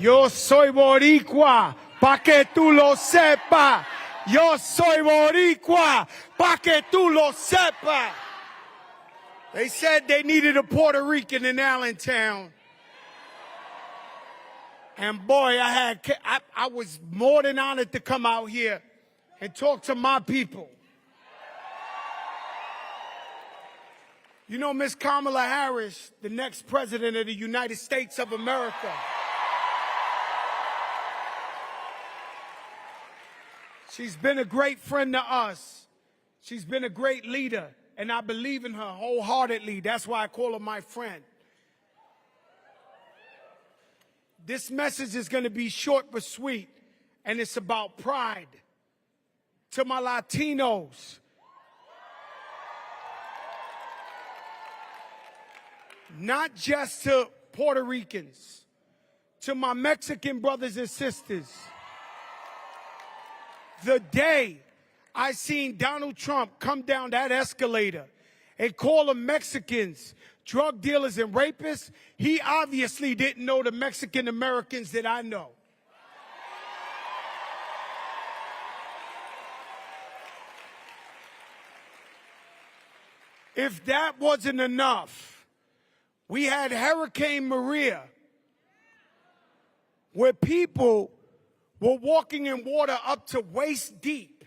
Yo soy boricua, pa' que tú lo sepas. Yo soy boricua, pa' que tú lo sepas. They said they needed a Puerto Rican in Allentown. And boy, I was more than honored to come out here and talk to my people. You know, Miss Kamala Harris, the next president of the United States of America. She's been a great friend to us. She's been a great leader, and I believe in her wholeheartedly. That's why I call her my friend. This message is going to be short but sweet, and it's about pride. To my Latinos, not just to Puerto Ricans, to my Mexican brothers and sisters. The day I seen Donald Trump come down that escalator and call them Mexicans drug dealers and rapists, he obviously didn't know the Mexican Americans that I know. If that wasn't enough, we had Hurricane Maria, where people were walking in water up to waist deep.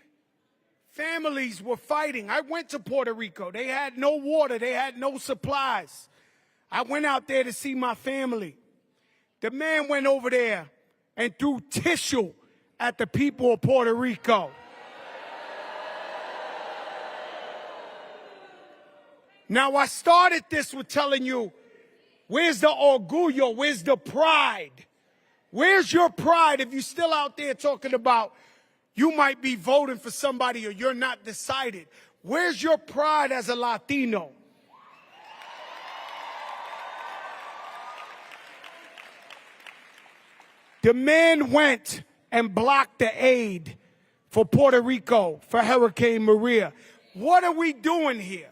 Families were fighting. I went to Puerto Rico. They had no water. They had no supplies. I went out there to see my family. The man went over there and threw tissue at the people of Puerto Rico. Now, I started this with telling you, where's the orgullo? Where's the pride? Where's your pride if you're still out there talking about you might be voting for somebody or you're not decided? Where's your pride as a Latino? The man went and blocked the aid for Puerto Rico for Hurricane Maria. What are we doing here?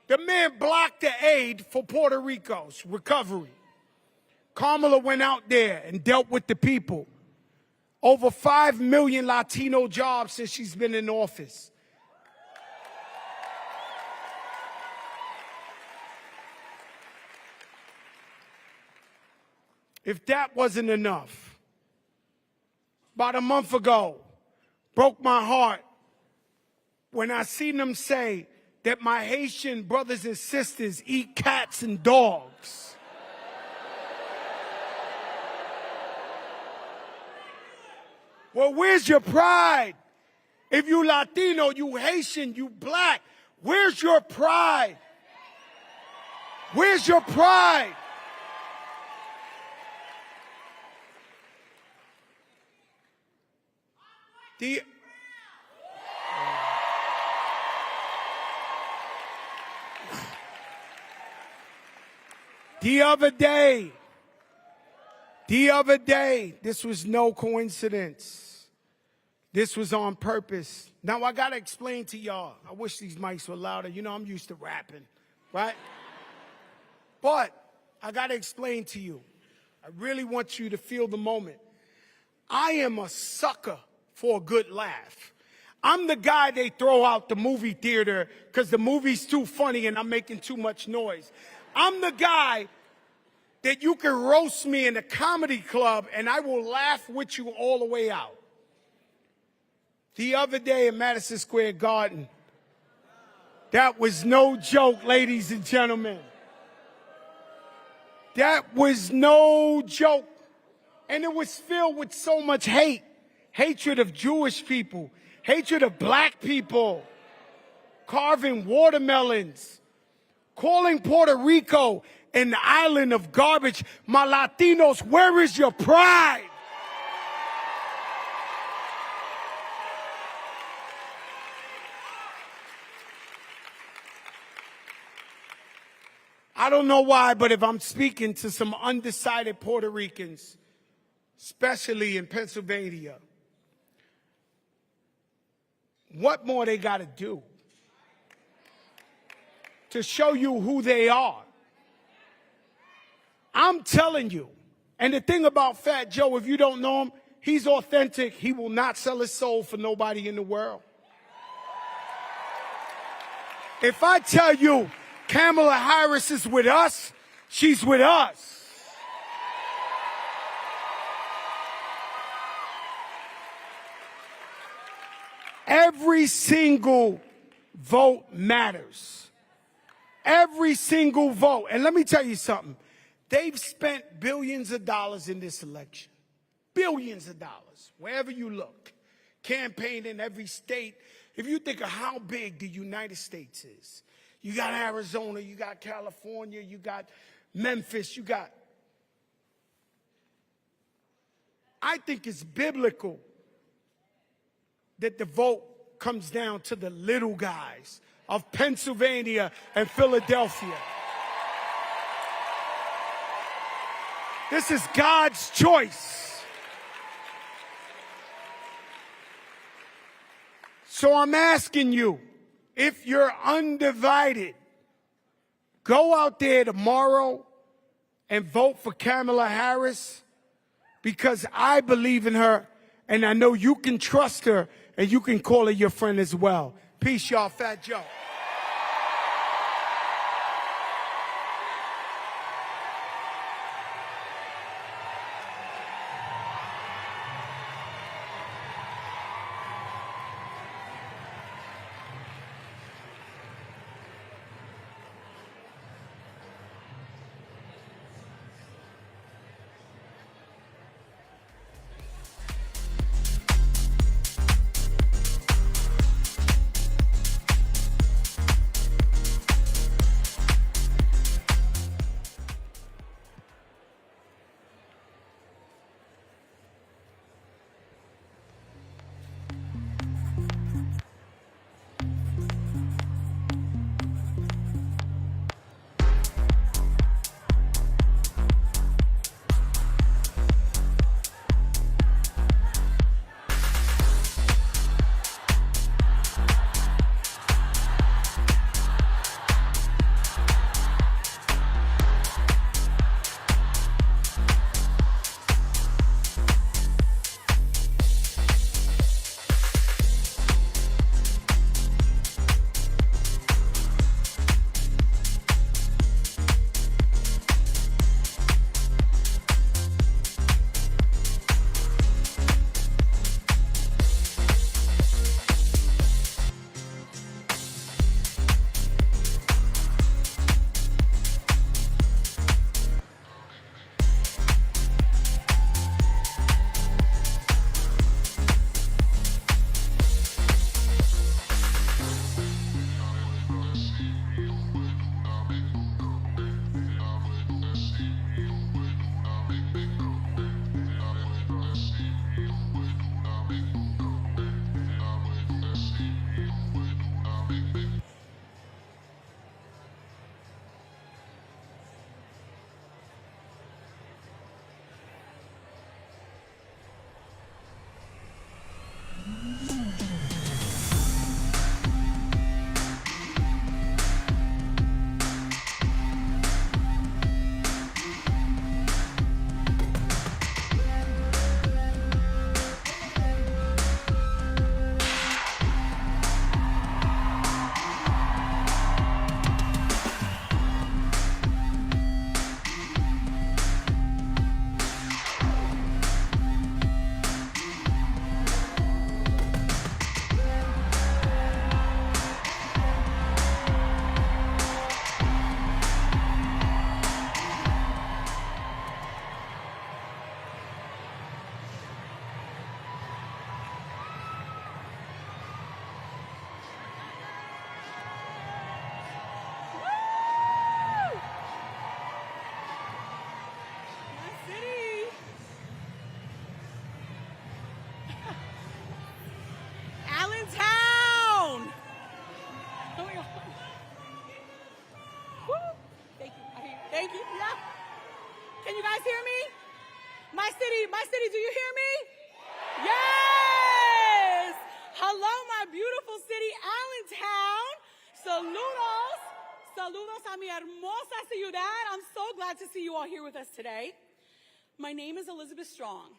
The man blocked the aid for Puerto Rico's recovery. Kamala went out there and dealt with the people. Over 5 million Latino jobs since she's been in office. If that wasn't enough, about a month ago, broke my heart when I seen them say that my Haitian brothers and sisters eat cats and dogs. Well, where's your pride? If you Latino, you Haitian, you black, where's your pride? Where's your pride? The other day, this was no coincidence. This was on purpose. Now, I got to explain to y'all. I wish these mics were louder. You know, I'm used to rapping, right? But I got to explain to you. I really want you to feel the moment. I am a sucker for a good laugh. I'm the guy they throw out the movie theater because the movie's too funny and I'm making too much noise. I'm the guy that you can roast me in a comedy club and I will laugh with you all the way out. The other day in Madison Square Garden, that was no joke, ladies and gentlemen. That was no joke. And it was filled with so much hate. Hatred of Jewish people, hatred of black people, carving watermelons, calling Puerto Rico an island of garbage. My Latinos, where is your pride? I don't know why, but if I'm speaking to some undecided Puerto Ricans, especially in Pennsylvania, what more they got to do to show you who they are? I'm telling you, And the thing about Fat Joe, if you don't know him, he's authentic. He will not sell his soul for nobody in the world. If I tell you Kamala Harris is with us, she's with us. Every single vote matters. Every single vote. And let me tell you something. They've spent billions of dollars in this election. Billions of dollars, wherever you look. Campaign in every state. If you think of how big the United States is, you got Arizona, you got California, you got Memphis, you got... I think it's biblical that the vote comes down to the little guys of Pennsylvania and Philadelphia. This is God's choice. So I'm asking you, if you're undivided, go out there tomorrow and vote for Kamala Harris, because I believe in her and I know you can trust her and you can call her your friend as well. Peace, y'all. Fat Joe. Allentown! Oh my God. Woo. Thank you. I hear you. Thank you. Yeah. Can you guys hear me? My city, do you hear me? Yes! Hello, my beautiful city, Allentown. Saludos. Saludos a mi hermosa ciudad. I'm so glad to see you all here with us today. My name is Elizabeth Strong.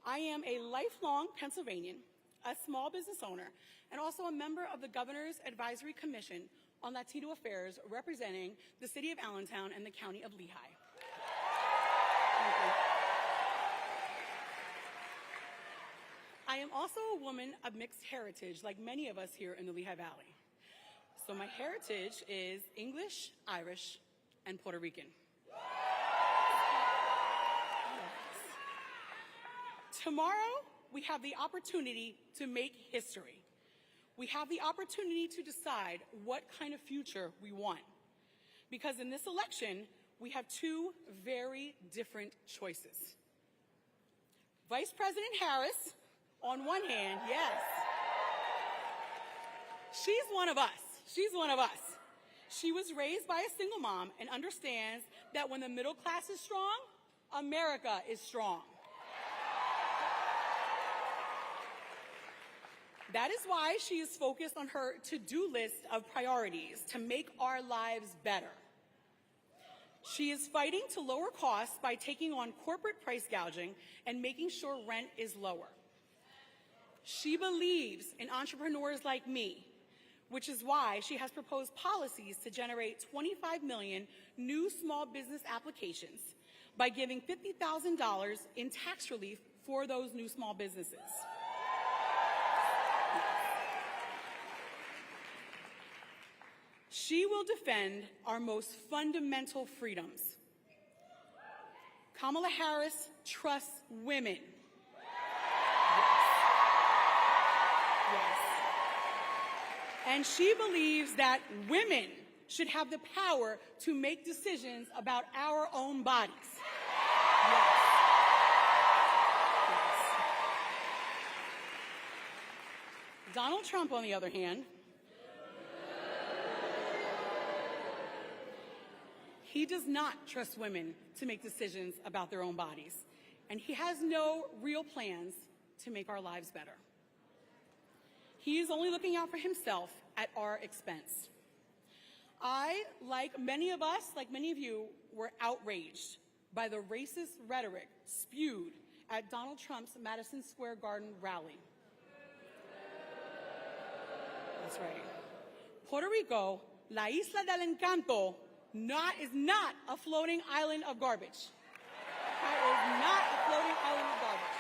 I am a lifelong Pennsylvanian, a small business owner, and also a member of the Governor's Advisory Commission on Latino Affairs representing the city of Allentown and the county of Lehigh. Thank you. I am also a woman of mixed heritage, like many of us here in the Lehigh Valley. So my heritage is English, Irish, and Puerto Rican. Tomorrow, we have the opportunity to make history. We have the opportunity to decide what kind of future we want. Because in this election, we have two very different choices. Vice President Harris, on one hand, yes. She's one of us. She's one of us. She was raised by a single mom and understands that when the middle class is strong, America is strong. That is why she is focused on her to-do list of priorities to make our lives better. She is fighting to lower costs by taking on corporate price gouging and making sure rent is lower. She believes in entrepreneurs like me, which is why she has proposed policies to generate 25 million new small business applications by giving $50,000 in tax relief for those new small businesses. She will defend our most fundamental freedoms. Kamala Harris trusts women. Yes. And she believes that women should have the power to make decisions about our own bodies. Yes. Yes. Donald Trump, on the other hand, he does not trust women to make decisions about their own bodies, and he has no real plans to make our lives better. He is only looking out for himself at our expense. I, like many of us, like many of you, were outraged by the racist rhetoric spewed at Donald Trump's Madison Square Garden rally. That's right. Puerto Rico, la isla del encanto, is not a floating island of garbage. It is not a floating island of garbage.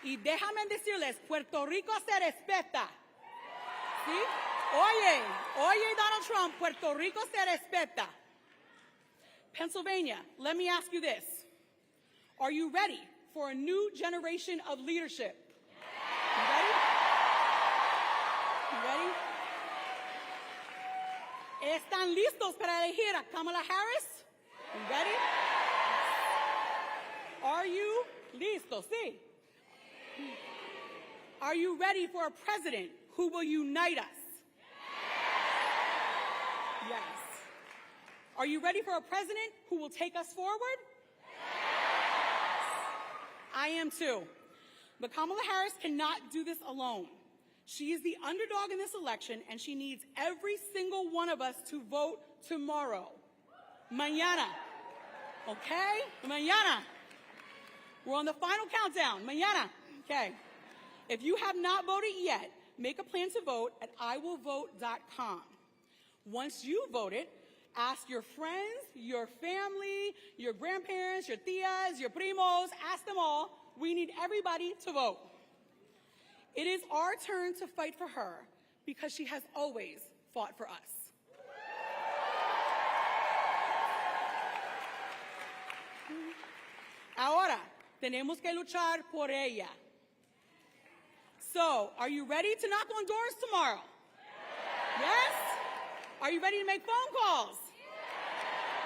Y déjame decirles, Puerto Rico se respeta. ¿Sí? Oye, Donald Trump, Puerto Rico se respeta. Pennsylvania, let me ask you this. Are you ready for a new generation of leadership? You ready? You ready? ¿Están listos para elegir a Kamala Harris? You ready? Are you listos? Sí. Are you ready for a president who will unite us? Yes. Are you ready for a president who will take us forward? I am too. But Kamala Harris cannot do this alone. She is the underdog in this election, and she needs every single one of us to vote tomorrow. Mañana. Okay? Mañana. We're on the final countdown. Mañana. Okay. If you have not voted yet, make a plan to vote at iwillvote.com. Once you voted, ask your friends, your family, your grandparents, your tias, your primos, ask them all. We need everybody to vote. It is our turn to fight for her because she has always fought for us. Ahora, tenemos que luchar por ella. So, are you ready to knock on doors tomorrow? Yes? Are you ready to make phone calls?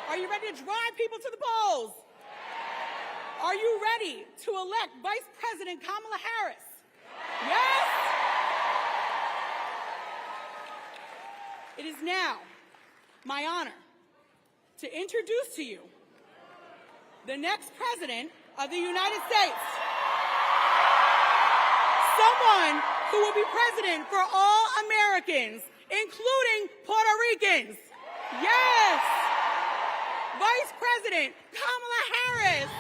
Are you ready to drive people to the polls? Are you ready to elect Vice President Kamala Harris? Yes? It is now my honor to introduce to you the next President of the United States. Someone who will be president for all Americans, including Puerto Ricans. Yes! Vice President Kamala Harris.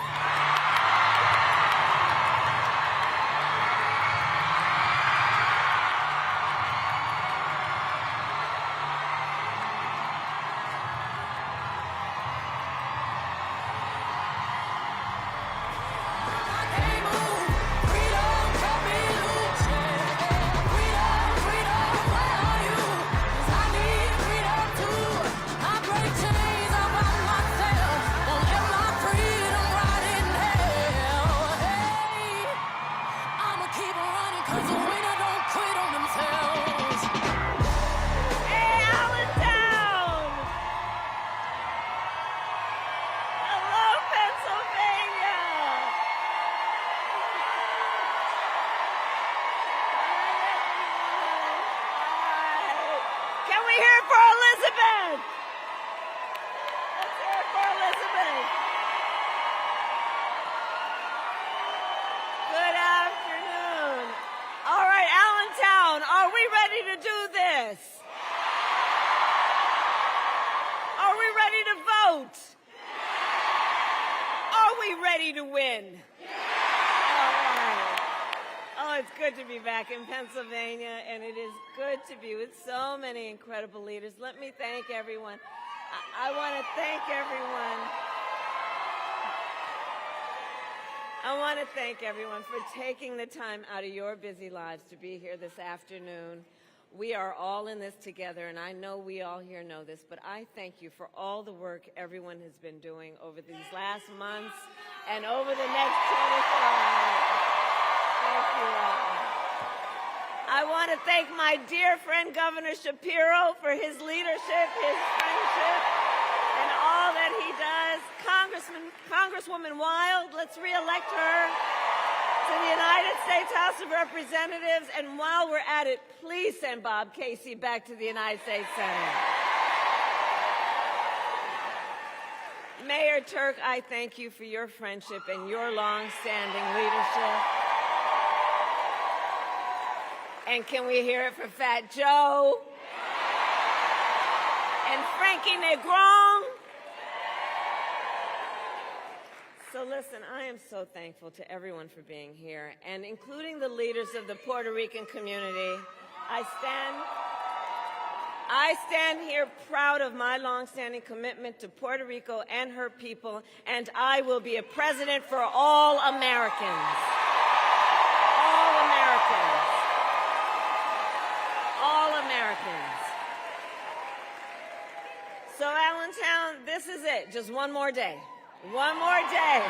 Hey, Allentown! Hello, Pennsylvania! Hi. Can we hear it for Elizabeth? Let's hear it for Elizabeth. Good afternoon. All right, Allentown, are we ready to do this? Are we ready to vote? Are we ready to win? All right. Oh, it's good to be back in Pennsylvania, and it is good to be with so many incredible leaders. Let me thank everyone. I want to thank everyone. I want to thank everyone for taking the time out of your busy lives to be here this afternoon. We are all in this together, and I know we all here know this, but I thank you for all the work everyone has been doing over these last months and over the next 24 hours. Thank you all. I want to thank my dear friend Governor Shapiro for his leadership, his friendship, and all that he does. Congresswoman Wild, let's re-elect her to the United States House of Representatives. And while we're at it, please send Bob Casey back to the United States Senate. Mayor Turk, I thank you for your friendship and your long-standing leadership. And can we hear it for Fat Joe? And Frankie Negron? So listen, I am so thankful to everyone for being here, and including the leaders of the Puerto Rican community. I stand here proud of my longstanding commitment to Puerto Rico and her people, and I will be a president for all Americans. All Americans. All Americans. So Allentown, this is it. Just one more day. One more day.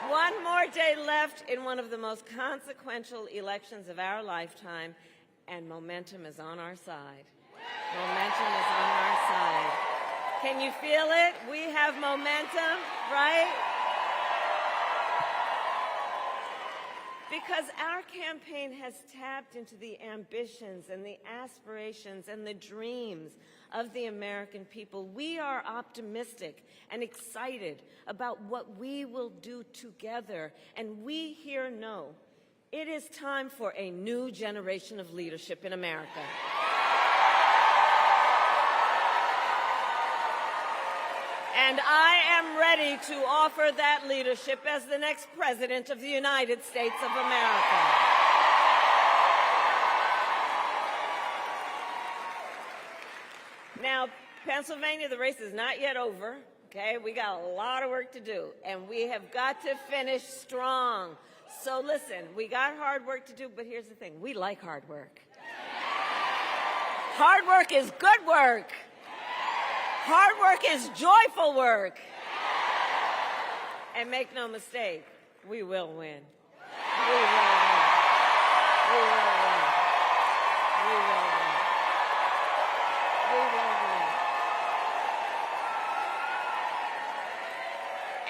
One more day left in one of the most consequential elections of our lifetime, and momentum is on our side. Momentum is on our side. Can you feel it? We have momentum, right? Because our campaign has tapped into the ambitions and the aspirations and the dreams of the American people. We are optimistic and excited about what we will do together. And we here know it is time for a new generation of leadership in America. And I am ready to offer that leadership as the next President of the United States of America. Now, Pennsylvania, the race is not yet over, okay? We got a lot of work to do, and we have got to finish strong. So listen, we got hard work to do, but here's the thing. We like hard work. Hard work is good work. Hard work is joyful work. And make no mistake, we will win. We will win. We will win. We will win. We will win.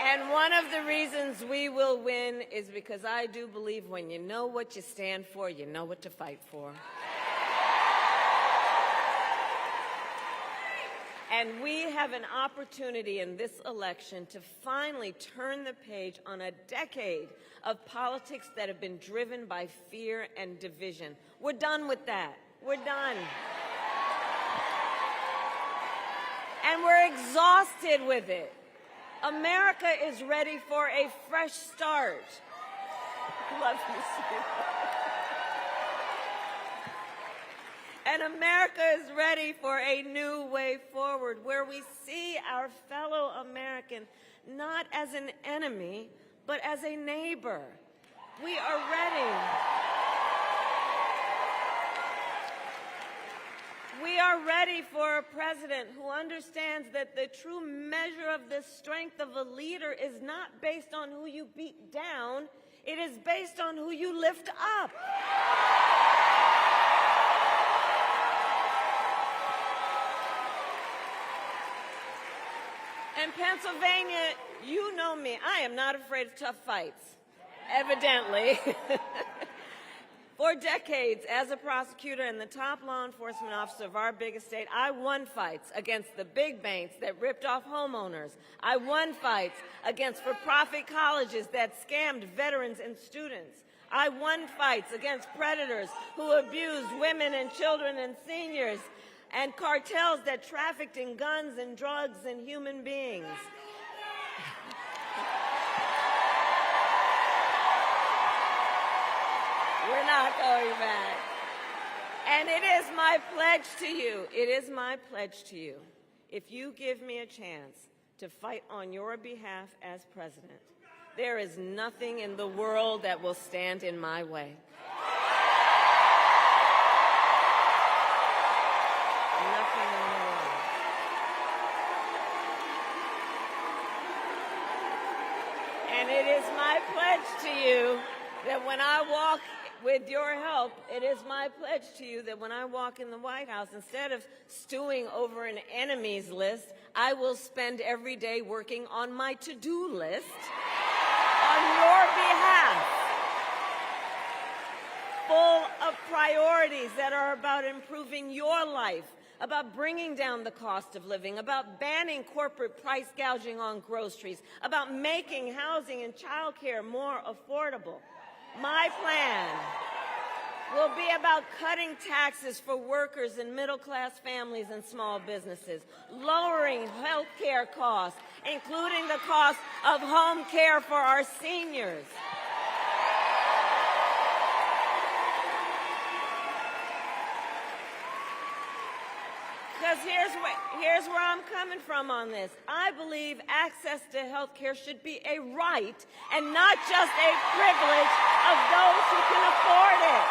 And one of the reasons we will win is because I do believe when you know what you stand for, you know what to fight for. And we have an opportunity in this election to finally turn the page on a decade of politics that have been driven by fear and division. We're done with that. We're done. And we're exhausted with it. America is ready for a fresh start. Love you, sweetheart. And America is ready for a new way forward where we see our fellow American not as an enemy, but as a neighbor. We are ready. We are ready for a president who understands that the true measure of the strength of a leader is not based on who you beat down, it is based on who you lift up. And Pennsylvania, you know me, I am not afraid of tough fights, evidently. For decades, as a prosecutor and the top law enforcement officer of our biggest state, I won fights against the big banks that ripped off homeowners. I won fights against for-profit colleges that scammed veterans and students. I won fights against predators who abused women and children and seniors, and cartels that trafficked in guns and drugs and human beings. We're not going back. And it is my pledge to you, if you give me a chance to fight on your behalf as president, there is nothing in the world that will stand in my way. Nothing in the world. And it is my pledge to you that when I walk, with your help, it is my pledge to you that when I walk in the White House, instead of stewing over an enemies list, I will spend every day working on my to-do list on your behalf, full of priorities that are about improving your life, about bringing down the cost of living, about banning corporate price gouging on groceries, about making housing and child care more affordable. My plan will be about cutting taxes for workers and middle-class families and small businesses, lowering health care costs, including the cost of home care for our seniors. Because here's where I'm coming from on this. I believe access to health care should be a right and not just a privilege of those who can afford it.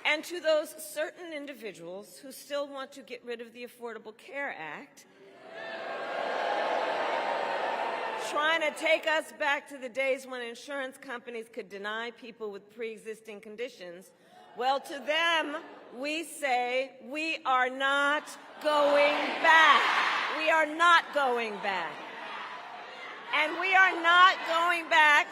And to those certain individuals who still want to get rid of the Affordable Care Act, trying to take us back to the days when insurance companies could deny people with pre-existing conditions, well, to them, we say we are not going back. We are not going back. And we are not going back.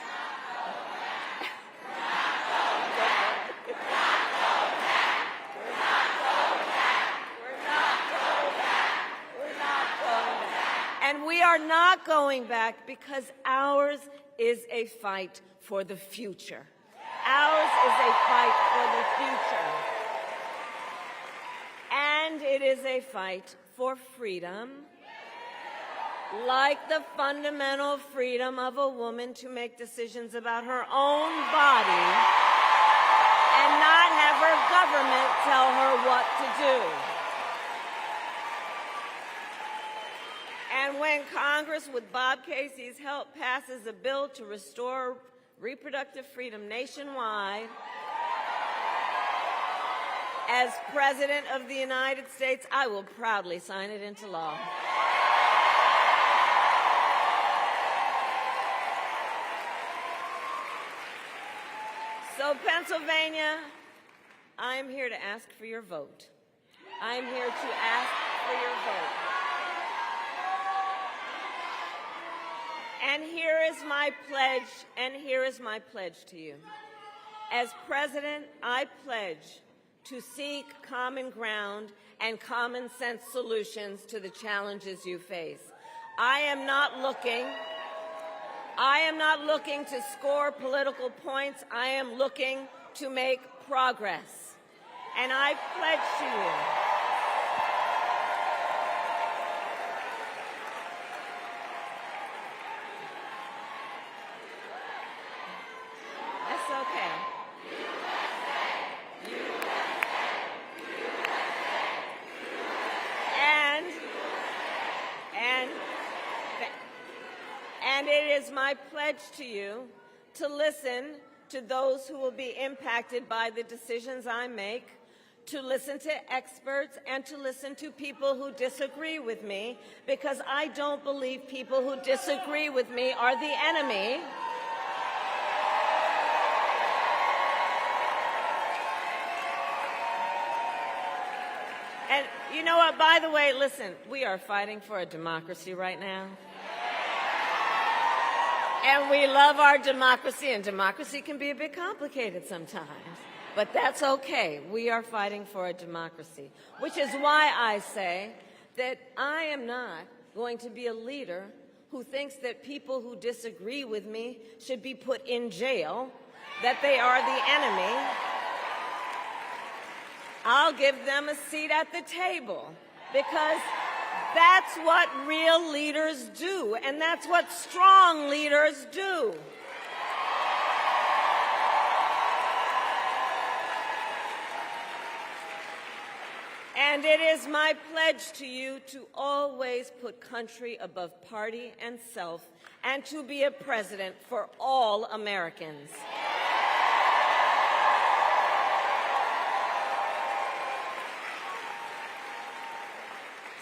And we are not going back because ours is a fight for the future. Ours is a fight for the future. And it is a fight for freedom, like the fundamental freedom of a woman to make decisions about her own body and not have her government tell her what to do. And when Congress, with Bob Casey's help, passes a bill to restore reproductive freedom nationwide, as President of the United States, I will proudly sign it into law. So, Pennsylvania, I am here to ask for your vote. I am here to ask for your vote. And here is my pledge to you. As president, I pledge to seek common ground and common sense solutions to the challenges you face. I am not looking to score political points. I am looking to make progress. And I pledge to you that's okay. And it is my pledge to you to listen to those who will be impacted by the decisions I make, to listen to experts, and to listen to people who disagree with me, because I don't believe people who disagree with me are the enemy. And you know what, by the way, listen, we are fighting for a democracy right now. And we love our democracy, and democracy can be a bit complicated sometimes. But that's okay. We are fighting for a democracy, which is why I say that I am not going to be a leader who thinks that people who disagree with me should be put in jail, that they are the enemy. I'll give them a seat at the table, because that's what real leaders do, and that's what strong leaders do. And it is my pledge to you to always put country above party and self, and to be a president for all Americans.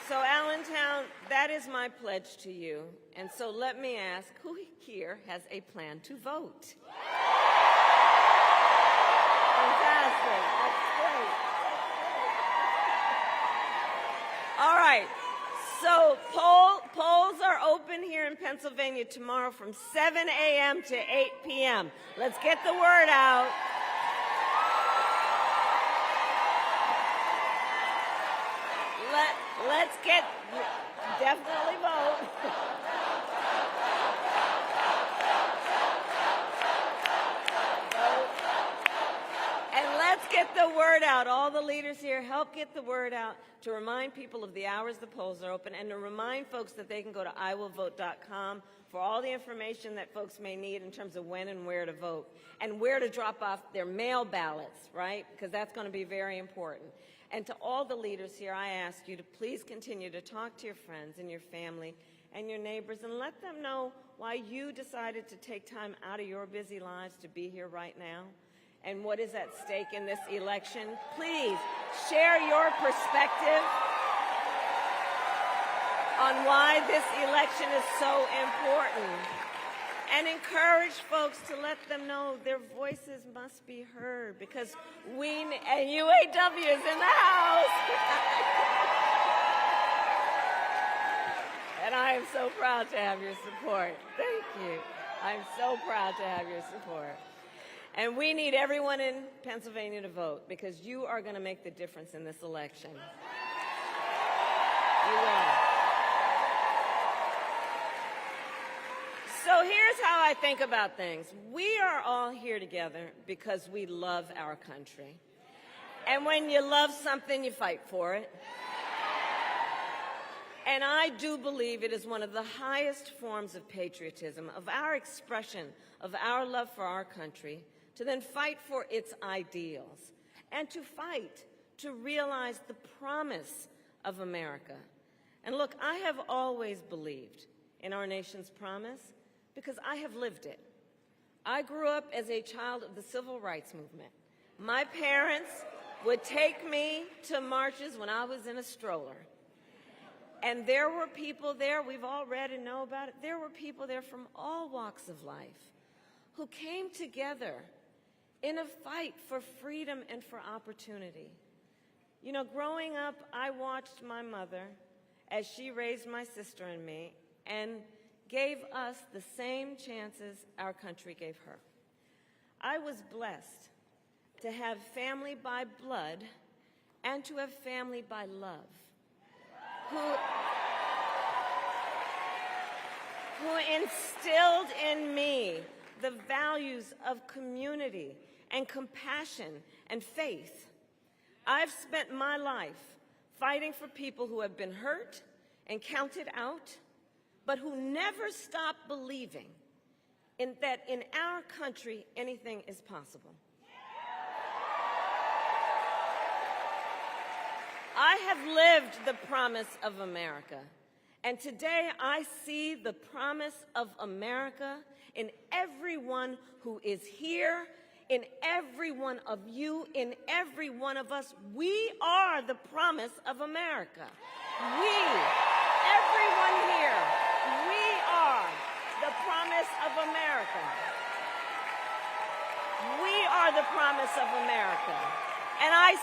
So, Allentown, that is my pledge to you. And so let me ask, who here has a plan to vote? Fantastic. That's great. All right. So polls are open here in Pennsylvania tomorrow from 7 a.m. to 8 p.m. Let's get the word out. Let's definitely vote. And let's get the word out. All the leaders here, help get the word out to remind people of the hours the polls are open, and to remind folks that they can go to iwillvote.com for all the information that folks may need in terms of when and where to vote, and where to drop off their mail ballots, right? Because that's going to be very important. And to all the leaders here, I ask you to please continue to talk to your friends and your family and your neighbors, and let them know why you decided to take time out of your busy lives to be here right now, and what is at stake in this election. Please share your perspective on why this election is so important, and encourage folks to let them know their voices must be heard, because and UAW is in the house. And I am so proud to have your support. Thank you. I'm so proud to have your support. And we need everyone in Pennsylvania to vote, because you are going to make the difference in this election. You will. So here's how I think about things. We are all here together because we love our country. And when you love something, you fight for it. And I do believe it is one of the highest forms of patriotism, of our expression of our love for our country, to then fight for its ideals, and to fight to realize the promise of America. And look, I have always believed in our nation's promise, because I have lived it. I grew up as a child of the civil rights movement. My parents would take me to marches when I was in a stroller. And there were people there, we've all read and know about it, there were people there from all walks of life who came together in a fight for freedom and for opportunity. You know, growing up, I watched my mother as she raised my sister and me, and gave us the same chances our country gave her. I was blessed to have family by blood and to have family by love, who instilled in me the values of community and compassion and faith. I've spent my life fighting for people who have been hurt and counted out, but who never stop believing that in our country anything is possible. I have lived the promise of America, and today I see the promise of America in everyone who is here, in every one of you, in every one of us. We are the promise of America. We, everyone here, we are the promise of America. We are the promise of America. And I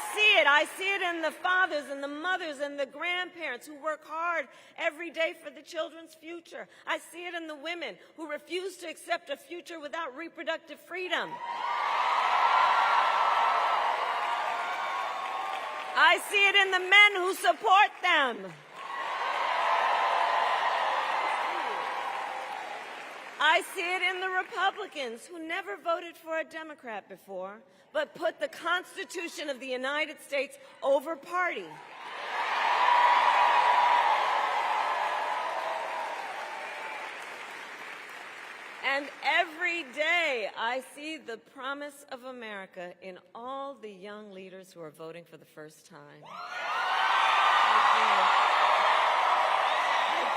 see it in the fathers and the mothers and the grandparents who work hard every day for the children's future. I see it in the women who refuse to accept a future without reproductive freedom. I see it in the men who support them. I see it in the Republicans who never voted for a Democrat before, but put the Constitution of the United States over party. And every day I see the promise of America in all the young leaders who are voting for the first time. I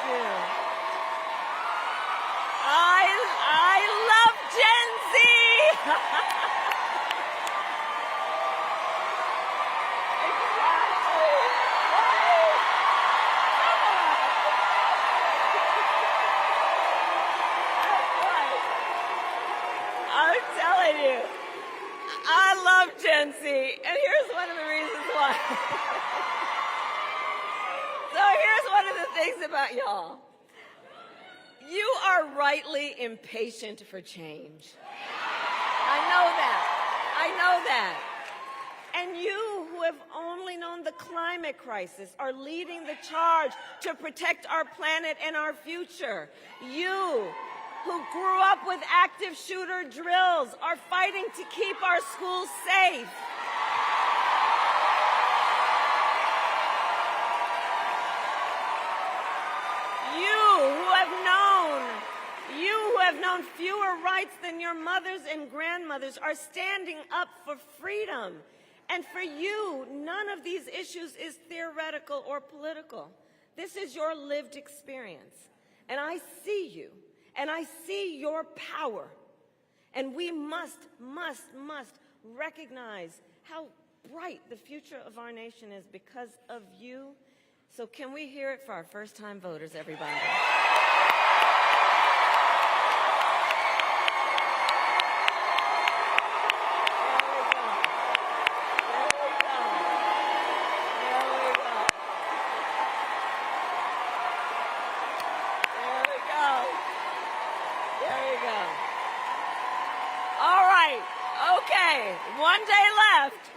do. I love Gen Z! I'm telling you, I love Gen Z, and here's one of the reasons why. So here's one of the things about y'all. You are rightly impatient for change. I know that. I know that. And you, who have only known the climate crisis, are leading the charge to protect our planet and our future. You, who grew up with active shooter drills, are fighting to keep our schools safe. You who have known fewer rights than your mothers and grandmothers are standing up for freedom. And for you, none of these issues is theoretical or political. This is your lived experience. And I see you, and I see your power. And we must recognize how bright the future of our nation is because of you. So can we hear it for our first-time voters, everybody?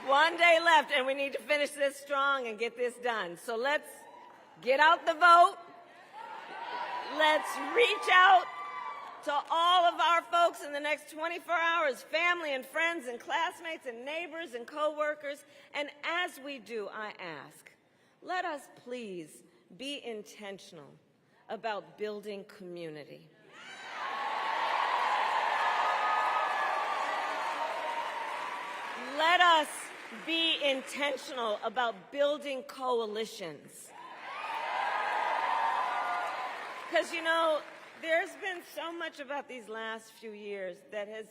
One day left, and we need to finish this strong and get this done. So let's get out the vote. Let's reach out to all of our folks in the next 24 hours, family and friends and classmates and neighbors and coworkers. And as we do, I ask, let us please be intentional about building community. Let us be intentional about building coalitions. Because, you know, there's been so much about these last few years that has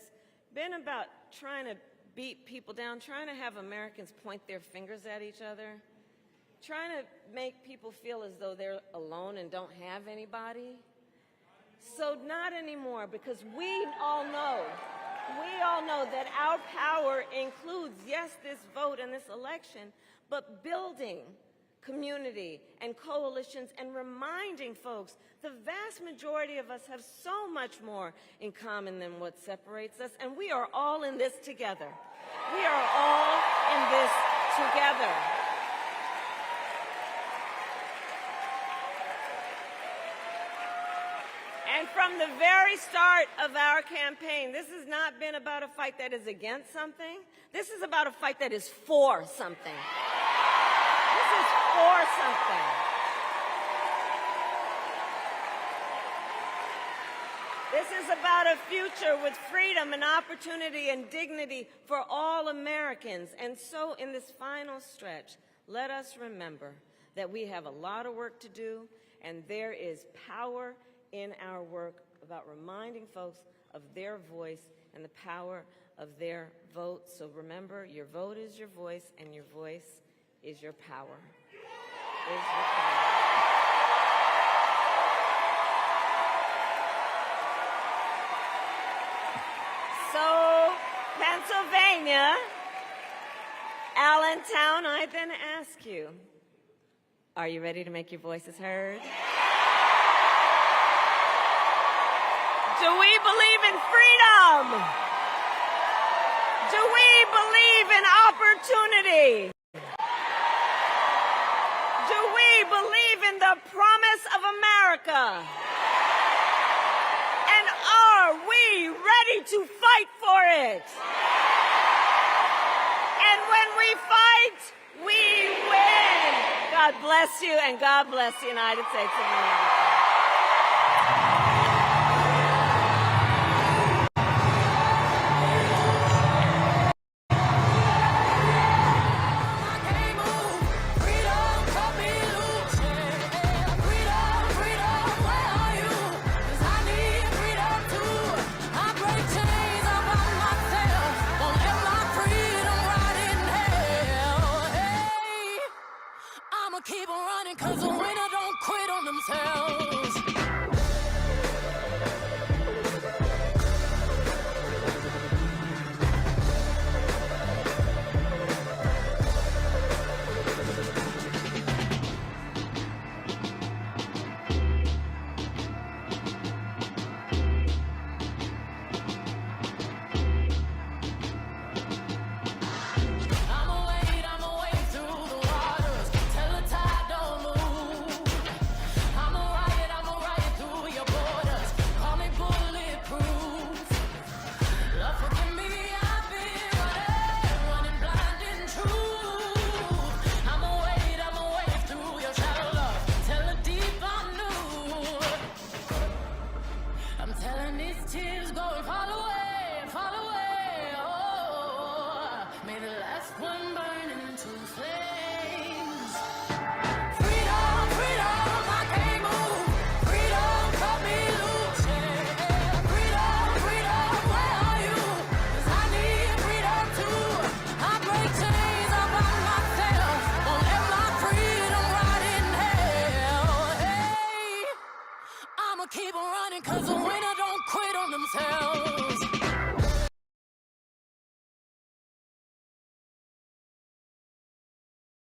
been about trying to beat people down, trying to have Americans point their fingers at each other, trying to make people feel as though they're alone and don't have anybody. So not anymore, because we all know that our power includes, yes, this vote and this election, but building community and coalitions and reminding folks the vast majority of us have so much more in common than what separates us, and we are all in this together. We are all in this together. And from from the very start of our campaign, this has not been about a fight that is against something. This is about a fight that is for something. This is for something. This is about a future with freedom and opportunity and dignity for all Americans. And so in this final stretch, let us remember that we have a lot of work to do, and there is power in our work about reminding folks of their voice and the power of their vote. So remember, your vote is your voice, and your voice is your power. Is your power. So, Pennsylvania, Allentown, I then ask you, are you ready to make your voices heard? Do we believe in freedom? Do we believe in opportunity? Do we believe in the promise of America? And are we ready to fight for it? And when we fight, we win. God bless you, and God bless the United States of America.